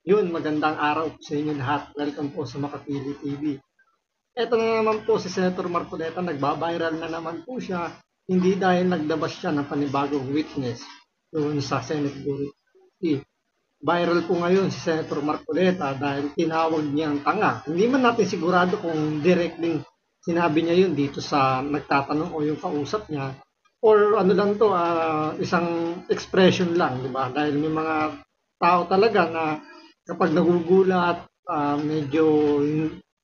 Yun, magandang araw po sa inyo lahat. Welcome po sa Makapili TV. Ito na naman po si Senator Marcoleta, nagbabiral na naman po siya. Hindi dahil nagdabas siya ng panibagong witness doon sa Senate Committee. Viral po ngayon si Senator Marcoleta dahil tinawag niyang tanga. Hindi man natin sigurado kung directly sinabi niya yun dito sa nagtatanong o yung kausap niya. Or ano lang to, isang expression lang, di ba? Dahil may mga tao talaga na kapag nagugulat, medyo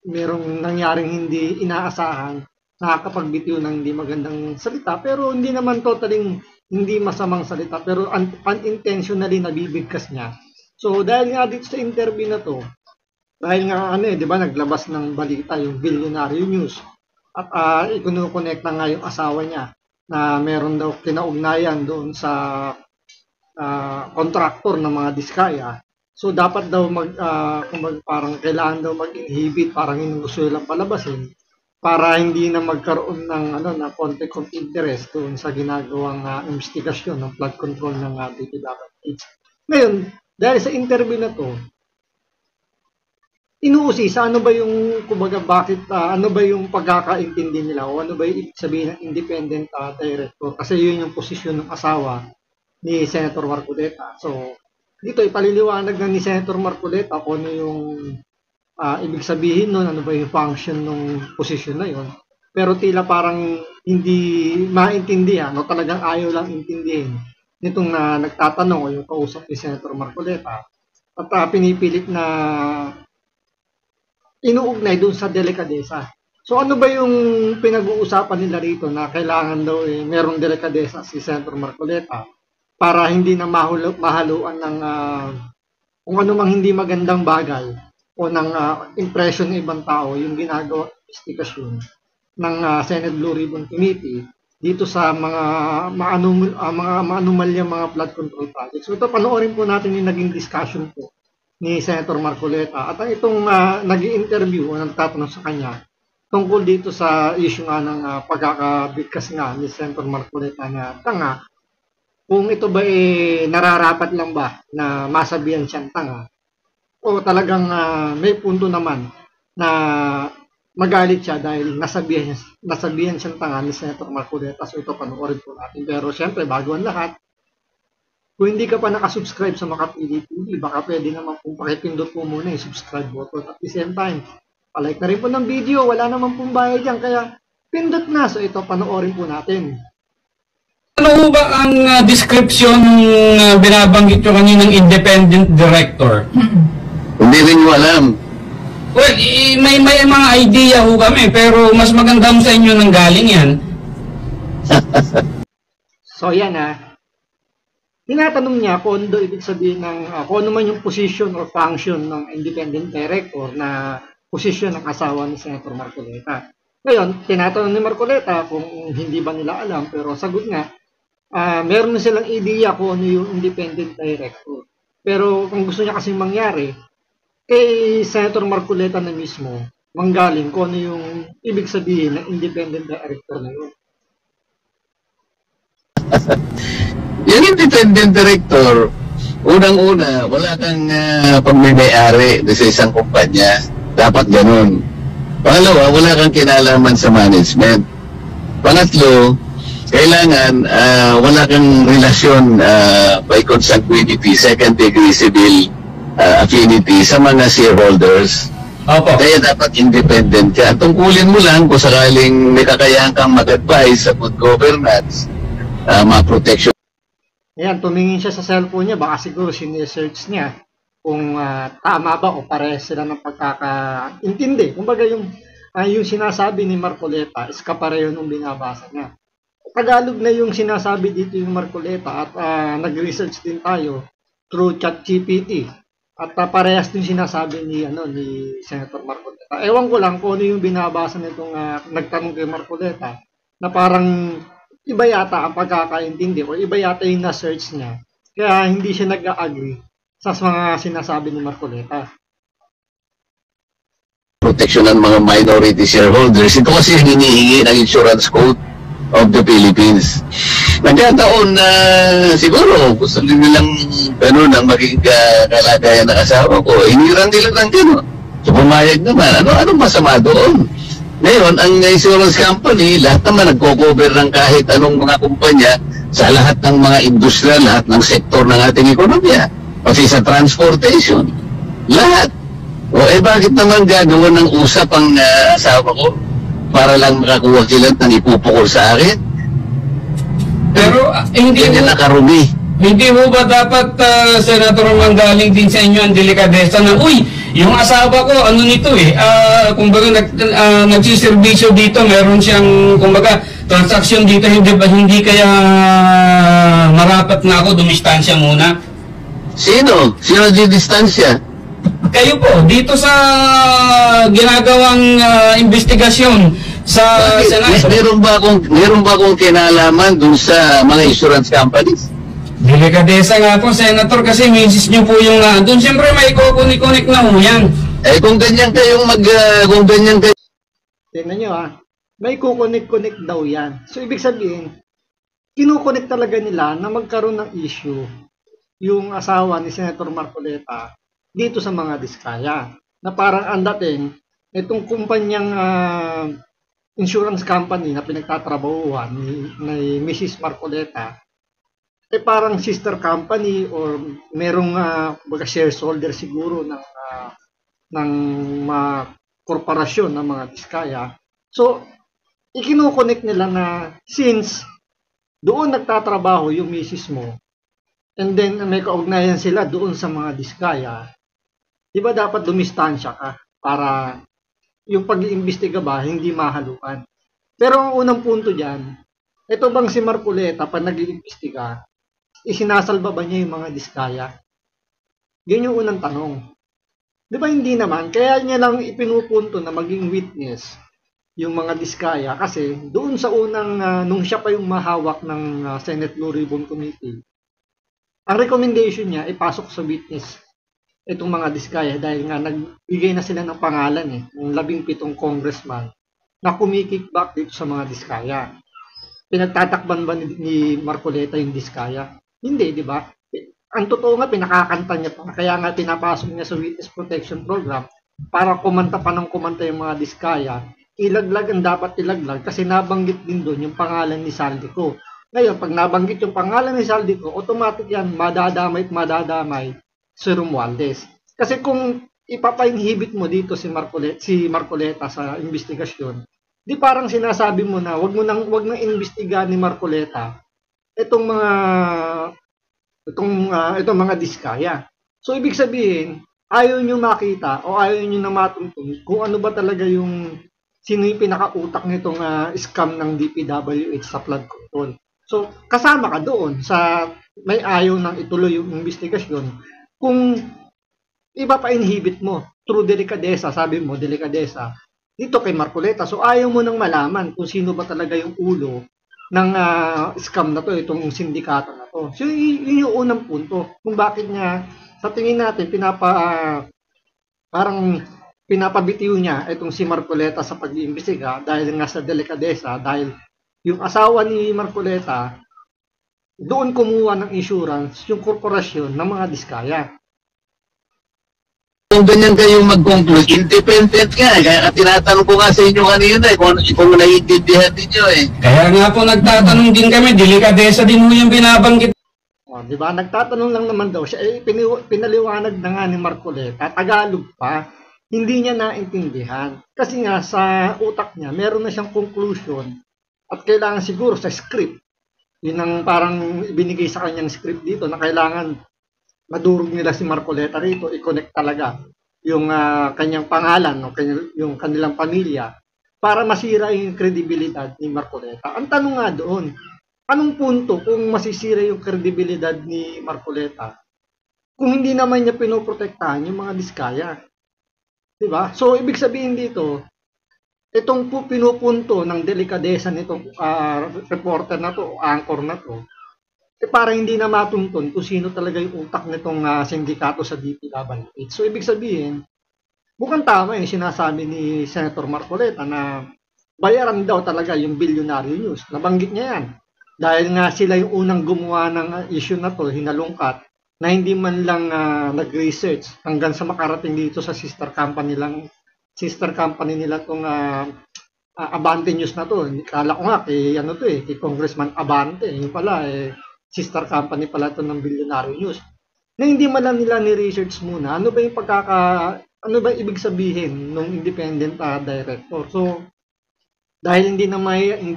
merong nangyaring hindi inaasahan, nakakapagbitiw ng hindi magandang salita, pero hindi naman totaling hindi masamang salita, pero unintentionally nabibigkas niya. So dahil nga dito sa interview na to, dahil nga di ba, naglabas ng balita yung Billionaire News at ikuno-connect na nga yung asawa niya na meron daw kinaugnayan doon sa contractor ng mga diskaya. So dapat daw parang kailangan daw mag-inhibit, parang gusto lang palabasin para hindi na magkaroon ng na conflict of interest doon sa ginagawang investigasyon ng flood control ng DPWH. Ngayon, dahil sa interview na to, inuusisa ano ba yung kumbaga bakit ano ba yung pagkakaintindi nila o ano ba yung ibig sabihin ng independent director, kasi yun yung posisyon ng asawa ni Senator Marcoleta. So dito ipaliliwanag na ni Senator Marcoleta kung ano yung ibig sabihin nun, ano ba yung function ng posisyon na yun. Pero tila parang hindi maintindihan o talagang ayaw lang intindihin nitong nagtatanong o yung kausap ni Senator Marcoleta at pinipilit na inuugnay dun sa delikadesa. So ano ba yung pinag-uusapan nila rito na kailangan daw merong delikadesa si Senator Marcoleta para hindi na mahaluan ng kung ano mang hindi magandang bagay o ng impression ng ibang tao yung ginagawa investigation ng Senate Blue Ribbon Committee dito sa mga maanumalyang mga flood control projects. So ito, panoorin po natin yung naging discussion po ni Senator Marcoleta at itong nag-i-interview o nagtatanong sa kanya tungkol dito sa issue nga ng pagkakabigkas nga ni Senator Marcoleta na tanga, kung ito ba nararapat lang ba na masabihan siyang tanga o talagang may punto naman na magalit siya dahil nasabihan siyang tanga ni Senator Marcoleta. So ito, panoorin po natin. Pero syempre, bago ang lahat, kung hindi ka pa nakasubscribe sa Makapili TV, baka pwede naman pong pakipindot po muna yung subscribe button. At the same time, palike na rin po ng video. Wala naman pong bayad yan, kaya pindot na. So ito, panoorin po natin. Ano ba ang description binabanggit nyo kaninang independent director? Hindi rin ko alam. Well, may mga idea ho kami, pero mas maganda sa inyo nang galing yan. So yan tinatanong niya kung ano ibig sabihin ng kung ano man yung position or function ng independent director na position ng asawa ni Senator Marcoleta. Ngayon, tinatanong ni Marcoleta kung hindi ba nila alam, pero sagot nga, meron na silang idea kung ano yung independent director. Pero kung gusto niya kasing mangyari, kay Senator Marcoleta na mismo, manggaling kung ano yung ibig sabihin ng independent director na yun. Yung independent director, unang-una, wala kang pagmimayari sa isang kumpanya. Dapat ganun. Pangalawa, wala kang kinalaman sa management. Pangatlo, kailangan wala kang relasyon by consanguinity, second degree civil affinity sa mga shareholders. Opo. Kaya dapat independent ka. Tungkulin mo lang kung sakaling may kakayahan kang mag-advise sa good governance, ma-protection. Ayan, tumingin siya sa cellphone niya, baka siguro sinesearch niya kung tama ba o parehas sila ng pagkakaintindi. Kumbaga yung sinasabi ni Marcoleta is kapareho nung binabasa niya. Tagalog na yung sinasabi dito yung Marcoleta at nag-research din tayo through ChatGPT at parehas din sinasabi ni Senator Marcoleta. Ewan ko lang kung ano yung binabasa nitong nagtanong kay Marcoleta na parang iba yata ang pagkakaintindi o iba yata yung na-search niya. Kaya hindi siya nag-agree sa mga sinasabi ni Marcoleta. Protection ng mga minority shareholders. Ito kasi hinihingi ng Insurance Code of the Philippines. Nagkataon na siguro gusto nilang gano'n ang maging kalagayan ng asawa ko. Hiniran nila ng gano'n. So pumayag naman. Anong masama doon? Ngayon, ang insurance company, lahat naman nagko-cover ng kahit anong mga kumpanya sa lahat ng mga industriya, lahat ng sektor ng ating ekonomiya. Pati sa transportation. Lahat. O bakit naman gagawa ng usap ang asawa ko para lang makakuha sila ng ipupukol sa akin? Pero hindi Hindi mo, nakarumi. hindi mo ba dapat, Senator, manggaling din sa inyo ang delikadesa na, uy, yung asawa ko, ano nito kumbaga nagsiservisyo dito, meron siyang, kumbaga, transaksyon dito, hindi kaya marapat na ako, dumistansya muna. Sino? Sino di distansya? Kayo po, dito sa ginagawang investigasyon sa Senado. Meron ba akong kinalaman dun sa mga insurance companies? Delikadesa nga po, Senator, kasi misis nyo po yung doon. Siyempre may kukunik-kunik na ho yan. Kung ganyan kayong kung ganyan kayo. Tingnan nyo may kukunik-kunik daw yan. So, ibig sabihin, kinukunik talaga nila na magkaroon ng issue yung asawa ni Senator Marcoleta dito sa mga diskaya. Na parang ang dating, itong kumpanyang insurance company na pinagtatrabahuan ni Mrs. Marcoleta, parang sister company or merong baga shareholder siguro ng mga korporasyon ng mga diskaya. So, ikinukonek nila na since doon nagtatrabaho yung misis mo, and then may kaugnayan sila doon sa mga diskaya, di ba dapat dumistansya ka para yung pag-iimbestiga ba hindi mahalukan? Pero ang unang punto dyan, ito bang si Marcoleta pag nag-iimbestiga, isinasalba ba niya yung mga diskaya? Yan yung unang tanong. Di ba hindi naman? Kaya niya lang ipinupunto na maging witness yung mga diskaya kasi doon sa unang, nung siya pa yung mahawak ng Senate Blue Ribbon Committee, ang recommendation niya ipasok sa witness itong mga diskaya dahil nga nagbigay na sila ng pangalan ng 17 congressman na kumikickback dito sa mga diskaya. Pinagtatakban ba ni Marcoleta yung diskaya? Hindi, di ba? Ang totoo nga, pinakakanta niya pa. Kaya nga pinapasok niya sa Witness Protection Program para kumanta pa ng kumanta yung mga diskaya. Ilaglag ang dapat ilaglag kasi nabanggit din doon yung pangalan ni Saldico. Ngayon, pag nabanggit yung pangalan ni Saldico, automatic yan, madadamay si Romualdez. Kasi kung ipapa-inhibit mo dito si Marcoleta sa investigasyon, di parang sinasabi mo na wag nang imbestigahan ni Marcoleta itong mga diskaya. So ibig sabihin, ayaw nyo makita o ayaw nyo na matuntun kung ano ba talaga sino yung pinakautak nitong scam ng DPWH sa flood control. So kasama ka doon sa may ayaw nang ituloy yung investigasyon kung iba pa inhibit mo through delikadesa, sabi mo delikadesa dito kay Marcoleta. So ayaw mo nang malaman kung sino ba talaga yung ulo ng scam na to, itong sindikato na to. So yun yung unang punto kung bakit niya sa tingin natin parang pinapabitiw niya itong si Marcoleta sa pag-iimbestiga dahil nga sa delikadesa, dahil yung asawa ni Marcoleta doon kumuha ng insurance yung korporasyon ng mga diskaya. Kung ganyan kayong mag-conclude, independent nga. Kaya tinatanong ko nga sa inyo kanina kung naiintindihan ninyo Kaya nga po nagtatanong din kami, delikadesa din mo yung binabanggit. Di ba? Nagtatanong lang naman daw siya. Pinaliwanag na nga ni Marcoleta, Tagalog pa, hindi niya naintindihan. Kasi nga sa utak niya, meron na siyang conclusion at kailangan siguro sa script. Yun ang parang binigay sa kanyang script dito na kailangan madurog nila si Marcoleta rito, i-connect talaga yung kanyang pangalan, yung kanilang pamilya para masira yung kredibilidad ni Marcoleta. Ang tanong nga doon, anong punto kung masisira yung kredibilidad ni Marcoleta kung hindi naman niya pinoprotektahan yung mga diskaya? Diba? So, ibig sabihin dito, itong pinupunto ng delikadesa nitong reporter na to, anchor na to, para hindi na matuntun kung sino talaga yung utak nitong sindikato sa DPWH. So, ibig sabihin, mukhang tama yung sinasabi ni Senator Marcoleta na bayaran daw talaga yung Billionaire News. Nabanggit niya yan. Dahil nga sila yung unang gumawa ng issue na to, hinalungkat, na hindi man lang nag-research hanggang sa makarating dito sa sister company nila tong Abante News na to. Kala ko nga kay kay Congressman Abante, yung pala sister company pala to ng Billionaire News. Na hindi man lang nila ni-research muna ano ba ibig sabihin ng independent director. So dahil hindi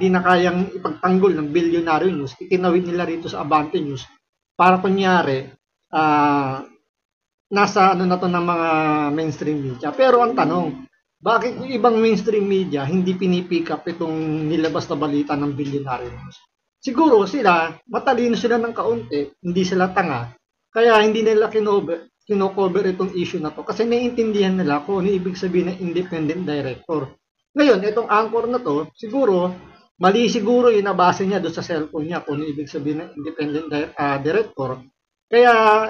na kayang ipagtanggol ng Billionaire News, itinawid nila rito sa Abante News para kunyari nasa na to ng mga mainstream media. Pero ang tanong, bakit yung ibang mainstream media hindi pinipick up itong nilabas na balita ng Billionaire News? Siguro sila, matalino sila ng kaunti, hindi sila tanga, kaya hindi nila kinocover itong issue na to kasi naiintindihan nila kung ano ibig sabihin ng independent director. Ngayon, itong anchor na to, mali siguro yung nabasa niya doon sa cellphone niya kung ano ibig sabihin ng independent director. Kaya,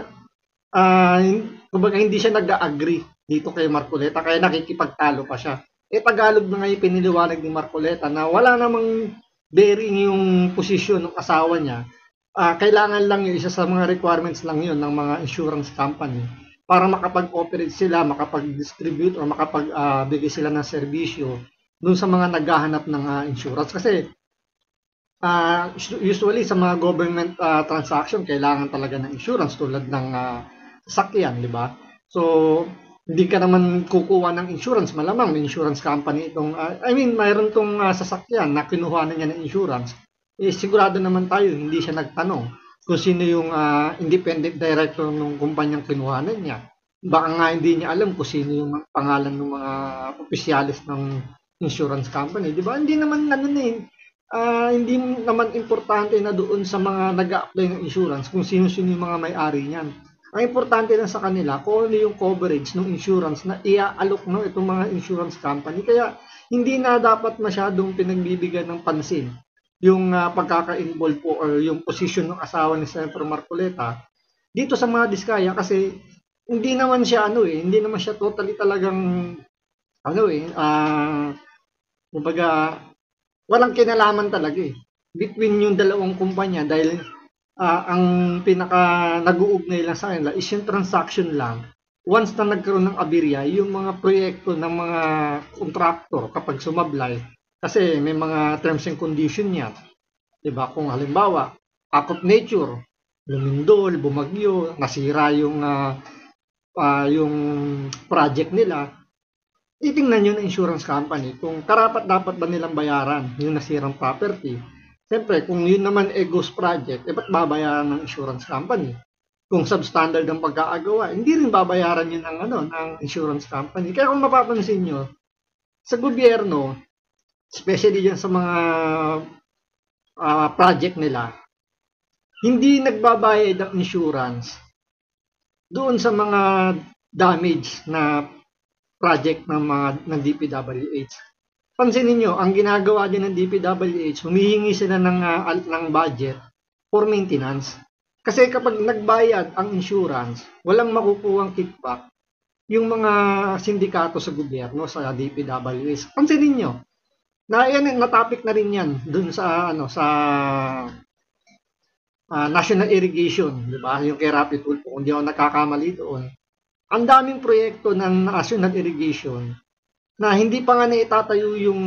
kumbaga hindi siya nag-agree dito kay Marcoleta, kaya nakikipagtalo pa siya. Tagalog na ngayon piniliwanag ni Marcoleta na wala namang bearing yung posisyon ng asawa niya. Kailangan lang yung isa sa mga requirements lang yun ng mga insurance company para makapag-operate sila, makapag-distribute o makapag-bigay sila ng serbisyo dun sa mga naghahanap ng insurance. Kasi usually sa mga government transaction, kailangan talaga ng insurance tulad ng sasakyan, di ba? So, hindi ka naman kukuha ng insurance, malamang may insurance company itong, mayroon tong sasakyan na kinuha na niya ng insurance. Sigurado naman tayo, hindi siya nagtanong kung sino yung independent director ng kumpanyang kinuhanan niya. Baka nga hindi niya alam kung sino yung pangalan ng mga opisyalis ng insurance company. Di ba? Hindi naman hindi naman importante na doon sa mga nag-a-apply ng insurance kung sino-sino yung mga may-ari niyan. Ang importante lang sa kanila kung ano yung coverage ng insurance na ia-alok itong mga insurance company. Kaya hindi na dapat masyadong pinagbibigyan ng pansin yung pagkaka-involve po or yung position ng asawa ni Senator Marcoleta dito sa mga diskaya kasi hindi naman siya hindi naman siya totally talagang kumbaga walang kinalaman talaga between yung dalawang kumpanya dahil ang pinaka nag-uugnay lang sa kanila is yung transaction lang. Once na nagkaroon ng aberya, yung mga proyekto ng mga contractor kapag sumablay, kasi may mga terms and condition yan. Diba? Kung halimbawa, act of nature, lumindol, bumagyo, nasira yung project nila, titingnan yun ng insurance company kung karapat-dapat ba nilang bayaran yung nasirang property. Siyempre, kung yun naman ghost project, ba't babayaran ng insurance company? Kung substandard ang pagkakagawa, hindi rin babayaran yun ng insurance company. Kaya kung mapapansin nyo, sa gobyerno, especially dyan sa mga project nila, hindi nagbabayad ang insurance doon sa mga damage na project ng DPWH. Pansinin niyo, ang ginagawa din ng DPWH, humihingi sila ng budget for maintenance. Kasi kapag nagbayad ang insurance, walang makukuhang kickback yung mga sindikato sa gobyerno, sa DPWH. Pansinin niyo, na-topic na rin yan dun sa National Irrigation, di ba? Yung kay Rapi Tulfo, kung di ako nakakamali doon. Ang daming proyekto ng National Irrigation na hindi pa nga naitatayo yung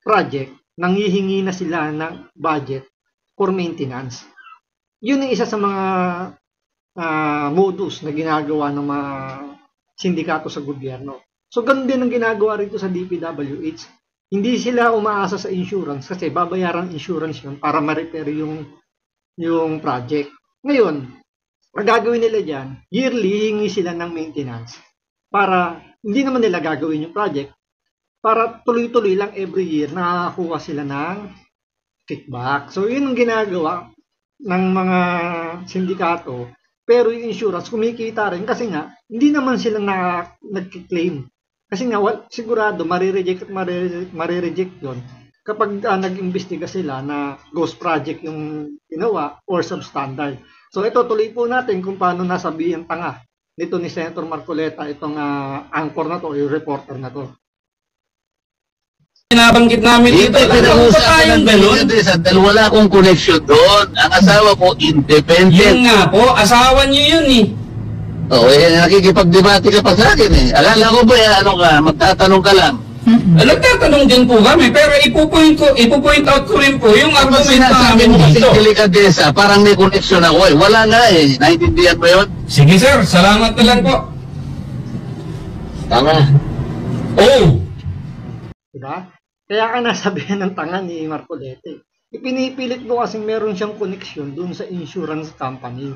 project, nanghihingi na sila ng budget for maintenance. Yun ang isa sa mga modus na ginagawa ng mga sindikato sa gobyerno. So, ganun din ang ginagawa rito sa DPWH. Hindi sila umaasa sa insurance kasi babayaran insurance yun para ma-repair yung project. Ngayon, ang gagawin nila dyan, yearly hingi sila ng maintenance para hindi naman nila gagawin yung project para tuloy-tuloy lang every year nakakakuha sila ng kickback. So, yun ang ginagawa ng mga sindikato. Pero yung insurance, kumikita rin kasi nga, hindi naman sila nag-claim. Kasi nga, sigurado, marireject yun kapag nag-imbestiga sila na ghost project yung ginawa or substandard. So, ito, tuloy po natin kung paano nasabi ang tanga nito ni Senator Marcoleta itong anchor na to, yung reporter na to. Binabanggit namin dito. Dito, Wala pinag-uusapan tayong ng ganun. delikadesa dahil wala akong connection doon. Ang asawa ko, independent. Yun nga po, asawa niyo yun eh. Oo, nakikipagdebate ka pa sa akin eh. Akala ko ba, ano ka, magtatanong ka lang. Nagtatanong din po kami, pero ipupoint out ko rin po yung Pag argument sinasabi namin mo kasi dito. delikadesa, parang may connection ako eh. Wala nga eh. Naintindihan mo yun? Sige sir, salamat na lang po. Tama. Oh! Diba? Kaya ka nasabihan ng tanga ni Marcoleta. Ipinipilit mo kasi meron siyang connection dun sa insurance company.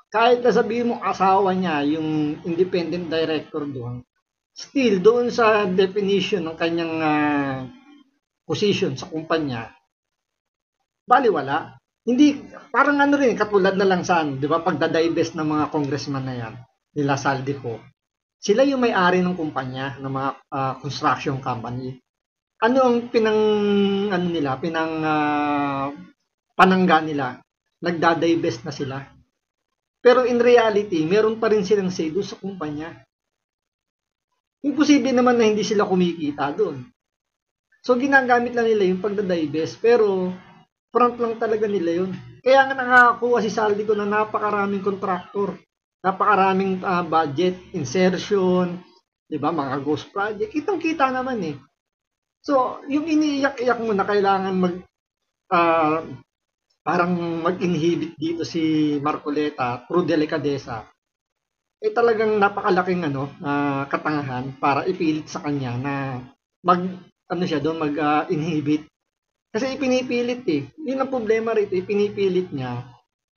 Kahit na sabihin mo asawa niya, yung independent director doon, still doon sa definition ng kanyang position sa kumpanya, baliwala. Hindi, parang ano rin, katulad na lang sa di ba, pagdadivest ng mga congressman na yan, nila Saldico. Sila yung may-ari ng kumpanya, ng mga construction company. Ano ang panangga nila? Nagdadivest na sila. Pero in reality, meron pa rin silang say doon sa kumpanya. Imposible naman na hindi sila kumikita doon. So ginagamit lang nila yung pagdadivest, pero front lang talaga nila yun. Kaya nga nakakakuha si Saldico na napakaraming contractor, napakaraming budget, insertion, di ba, mga ghost project. Kitang-kita naman eh. So, yung iniiyak-iyak mo na kailangan parang mag-inhibit dito si Marcoleta through delikadesa, talagang napakalaking katangahan para ipilit sa kanya na mag-inhibit. Kasi ipinipilit eh. Yun ang problema rito, ipinipilit niya.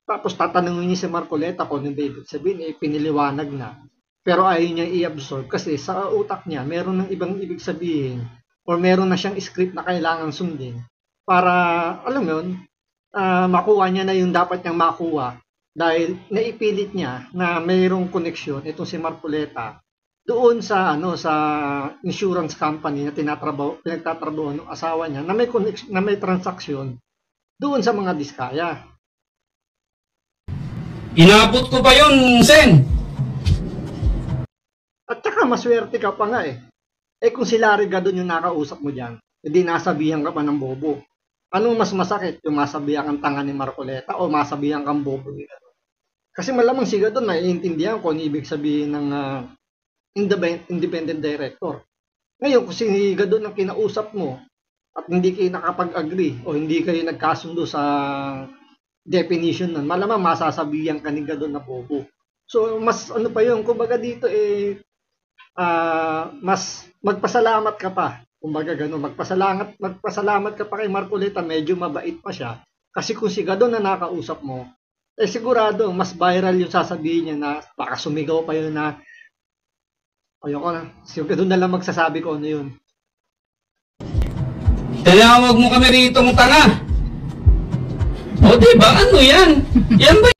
Tapos tatanungin niya si Marcoleta kung ano ba ibig sabihin, piniliwanag na. Pero ayaw niya i-absorb kasi sa utak niya, meron ng ibang ibig sabihin or meron na siyang script na kailangan sundin para, alam mo yun, makuha niya na yung dapat niyang makuha dahil naipilit niya na mayroong connection itong si Marcoleta doon sa sa insurance company na pinagtatrabaho ng asawa niya na may connection, na may transaksyon doon sa mga diskaya. Inabot ko pa yun, Sen. At saka maswerte ka pa nga eh. Kung si Larry Gadon yung nakausap mo dyan, hindi nasabihan ka pa ng bobo. Anong mas masakit? Yung masabihan kang tanga ni Marcoleta o masabihan kang bobo ni Gadon? Kasi malamang si Gadon naiintindihan kung ano ibig sabihin ng independent director. Ngayon, kung si Gadon ang kinausap mo at hindi kayo nakapag-agree o hindi kayo nagkasundo sa definition nun, malamang masasabihan ka ni Gadon na bobo. So, mas ano pa yun, kumbaga dito mas magpasalamat ka pa. Kumbaga gano'n, magpasalamat ka pa kay Marcoleta, medyo mabait pa siya. Kasi kung si Gadon na nakausap mo, sigurado, mas viral yung sasabihin niya na baka sumigaw pa yun na ayoko na. Si Gadon na lang magsasabi ko ano yun. Tinawag mo kami rito ng tanga. O diba, ano yan? Yan ba?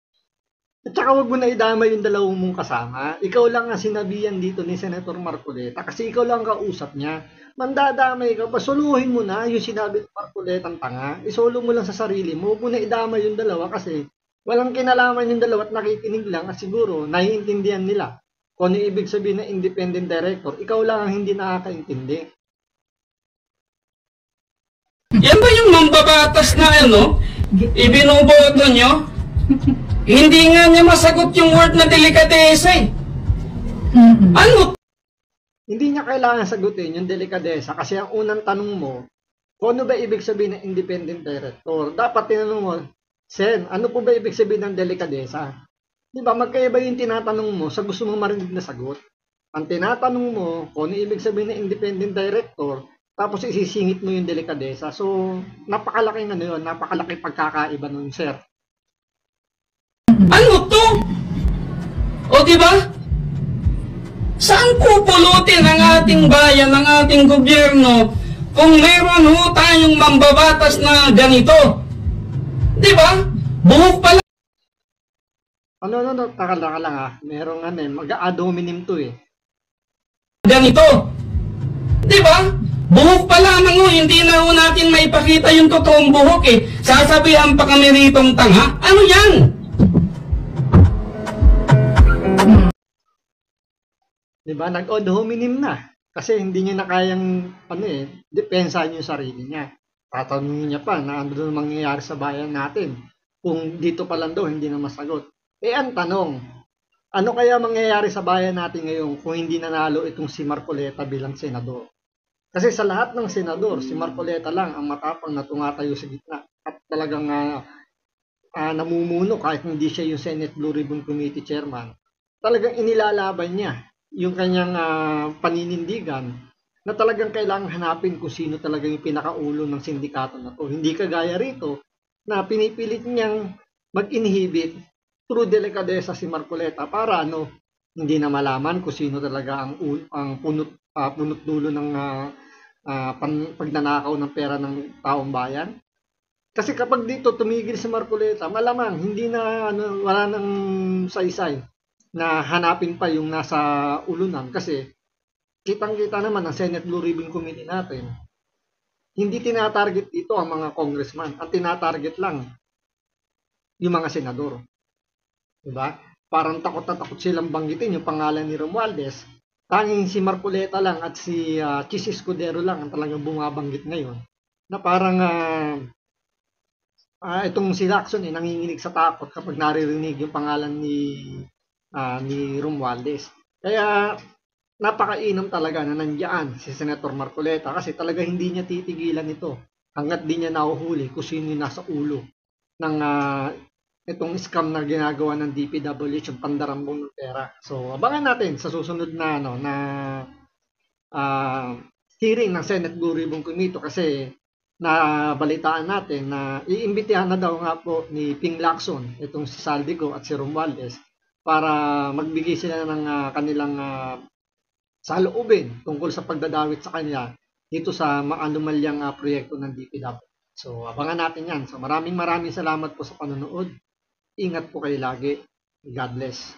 At saka huwag mo na idama yung dalawang mong kasama. Ikaw lang ang sinabihan dito ni Senator Marcoleta kasi ikaw lang kausap niya. Mandadamay ka pa, soluhin mo na yung sinabi ng Marcoleta ang tanga. Isolo mo lang sa sarili mo. Huwag mo na idama yung dalawa kasi walang kinalaman yung dalawa at nakikinig lang at siguro naiintindihan nila kung ano ibig sabihin ng independent director. Ikaw lang ang hindi nakakaintindi. Yan ba yung mambabatas na ibinuboto nyo? Hindi nga niya masagot yung word na delikadesa eh. Ano? Hindi niya kailangan sagutin yung delikadesa kasi ang unang tanong mo, kung ano ba ibig sabihin ng independent director? Dapat tinanong mo, Sen, ano po ba ibig sabihin ng delikadesa? Di ba, magkaiba yung tinatanong mo sa gusto mong marinig na sagot. Ang tinatanong mo, kung ano ibig sabihin ng independent director, tapos isisingit mo yung delikadesa. So, napakalaking napakalaking pagkakaiba nun, sir. Ano to? O diba? Saan pupulutin ang ating bayan, ang ating gobyerno kung meron tayong mambabatas na ganito? Diba? Buhok pala. Taka lang ha. Merong mag-ad hominem to eh. Ganito. Diba? Buhok pa lamang hindi na natin maipakita yung totoong buhok eh. Sasabihan pa kami ritong tanga. Ano yan? Diba? Nag-ad hominem na. Kasi hindi niya na kayang depensahan yung sarili niya. Tatanungin niya pa na ano daw mangyayari sa bayan natin kung dito pa lang daw hindi na masagot. Ang tanong, ano kaya mangyayari sa bayan natin ngayon kung hindi nanalo itong si Marcoleta bilang senador? Kasi sa lahat ng senador, si Marcoleta lang ang matapang na tumatayo sa gitna at talagang namumuno kahit hindi siya yung Senate Blue Ribbon Committee chairman. Talagang inilalaban niya yung kanyang paninindigan na talagang kailangan hanapin kung sino talaga yung pinakaulo ng sindikato na to. Hindi kagaya rito na pinipilit niyang mag-inhibit through delikadesa si Marcoleta para hindi na malaman kung sino talaga ang punot dulo ng pagnanakaw ng pera ng taong bayan. Kasi kapag dito tumigil si Marcoleta, malamang hindi na wala nang saysay na hanapin pa yung nasa ulunan kasi kitang-kita naman ang Senate Blue Ribbon Committee natin. Hindi tinatarget dito ang mga congressman. Ang tinatarget lang yung mga senador. Diba? Parang takot na takot silang banggitin yung pangalan ni Romualdez. Tanging si Marcoleta lang at si Chis Escudero lang ang talagang bumabanggit ngayon. Na parang itong si Lacson nanginginig sa takot kapag naririnig yung pangalan ni Romualdez. Kaya napakainam talaga na nandiyan si Senator Marcoleta kasi talaga hindi niya titigilan ito hanggat di niya nahuhuli kung sino yung nasa ulo ng itong scam na ginagawa ng DPWH, yung pandarambong ng pera. So, abangan natin sa susunod na hearing ng Senate Blue Ribbon Committee kasi nabalitaan natin na iimbitahan na daw nga po ni Ping Lacson, itong si Saldico at si Romualdez para magbigay sila ng kanilang saloobin tungkol sa pagdadawit sa kanya dito sa maanumalyang proyekto ng DPWH. So, abangan natin yan. So, maraming salamat po sa panonood. Ingat po kayo lagi. God bless.